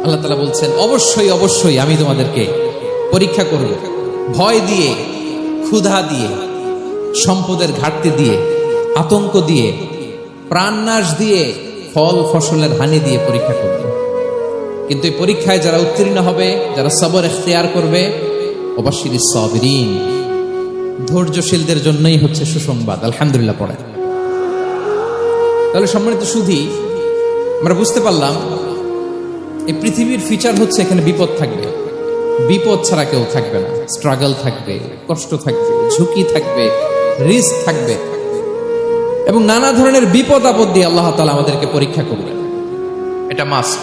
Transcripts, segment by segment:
আল্লাহ তাআলা বলছেন, অবশ্যই অবশ্যই আমি তোমাদেরকে পরীক্ষা করব, ভয় দিয়ে, ক্ষুধা দিয়ে, সম্পদের ঘাটতি দিয়ে, আতঙ্ক দিয়ে, প্রাণনাশ দিয়ে, ফল ফসলের হানি দিয়ে পরীক্ষা করব। কিন্তু এই পরীক্ষায় যারা উত্তীর্ণ হবে, যারা সবর ইখতিয়ার করবে, ওয়াবাশশিরিস সাবিরিন, ধৈর্যশীলদের জন্যই হচ্ছে সুসংবাদ। আলহামদুলিল্লাহ পড়ে। তাহলে সম্মানিত সুধী, আমরা বুঝতে পারলাম এই পৃথিবীর ফিচার হচ্ছে এখানে বিপদ থাকবে, বিপদ ছাড়া কেউ থাকবে না। স্ট্রাগল থাকবে, কষ্ট থাকবে, ঝুঁকি থাকবে, রিস্ক থাকবে, এবং নানা ধরনের বিপদ আপদ দিয়ে আল্লাহ তাআলা আমাদেরকে পরীক্ষা করবেন। এটা মাস্ট,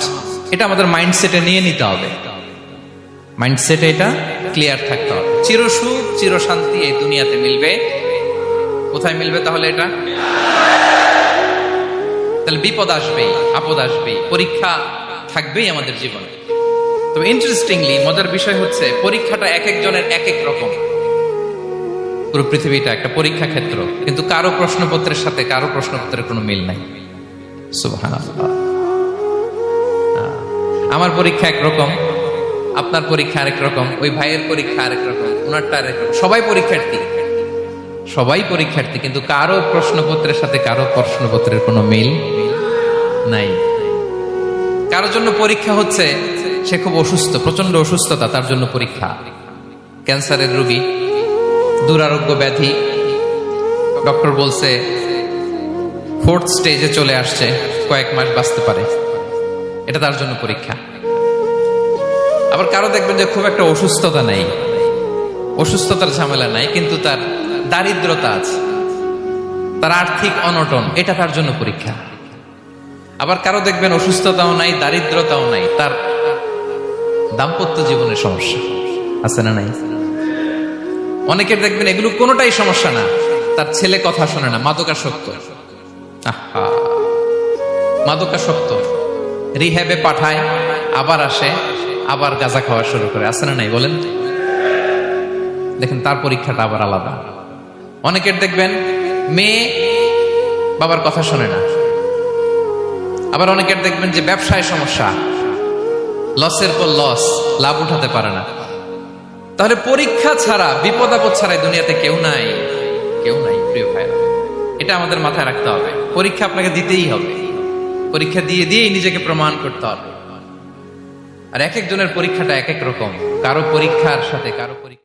এটা আমাদের মাইন্ডসেটে নিয়ে নিতে হবে। মাইন্ডসেটে এটা ক্লিয়ার থাকতে হবে। চিরসুখ চিরশান্তি এই দুনিয়াতে মিলবে, কোথায় মিলবে তাহলে? এটা তাহলে বিপদ আসবেই, আপদ আসবেই, পরীক্ষা থাকবেই আমাদের জীবনে। তবে ইন্টারেস্টিংলি মজার বিষয় হচ্ছে পরীক্ষাটা এক একজনের এক এক রকম। পুরো পৃথিবীটা একটা পরীক্ষা ক্ষেত্র, কিন্তু কারো প্রশ্নপত্রের সাথে কারো প্রশ্নপত্রের কোনো মিল নাই। সুবহানাল্লাহ। আমার পরীক্ষা একরকম, আপনার পরীক্ষা আরেক রকম, ওই ভাইয়ের পরীক্ষা আরেক রকম, ওনারটা আরেক রকম। সবাই পরীক্ষার্থী, সবাই পরীক্ষার্থী, কিন্তু কারো প্রশ্নপত্রের সাথে কারো প্রশ্নপত্রের কোনো মিল নাই। কারোর জন্য পরীক্ষা হচ্ছে সে খুব অসুস্থ, প্রচন্ড অসুস্থতা, তার জন্য পরীক্ষা। ক্যান্সারের রোগী, দুরারোগ্য ব্যাধি, ডক্টর বলছে 4th স্টেজে চলে আসছে, কয়েক মাস বাঁচতে পারে, এটা তার জন্য পরীক্ষা। আবার কারো দেখবেন যে খুব একটা অসুস্থতা নাই, অসুস্থতার ঝামেলা নাই, কিন্তু তার দারিদ্রতা আছে, তার আর্থিক অনটন, এটা তার জন্য পরীক্ষা। আবার কারো দেখবেন অসুস্থতাও নাই, দারিদ্রতাও নাই, তার দাম্পত্য জীবনের সমস্যা আছে না নাই? অনেকের দেখবেন এগুলো কোনোটাই সমস্যা না, তার ছেলে কথা শোনে না, মাদকাসক্ত। আহা, মাদকাসক্ত, রিহ্যাবে পাঠায়, আবার আসে, আবার গাঁজা খাওয়া শুরু করে, আছে না নাই বলেন? দেখেন তার পরীক্ষাটা আবার আলাদা। অনেকের দেখবেন মেয়ে বাবার কথা শোনে না। আবার অনেকের দেখবেন যে ব্যবসায় সমস্যা, লসের পর লস, লাভ উঠাতে পারে না। তাহলে পরীক্ষা ছাড়া, বিপদ আপদ ছাড়া দুনিয়াতে কেউ নাই, কেউ নাই প্রিয় ভাইরা। এটা আমাদের মাথায় রাখতে হবে। পরীক্ষা আপনাকে দিতেই হবে, পরীক্ষা দিয়ে দিয়েই নিজেকে প্রমাণ করতে হবে। আর এক একজনের পরীক্ষাটা এক এক রকম, কারো পরীক্ষার সাথে কারো পরীক্ষা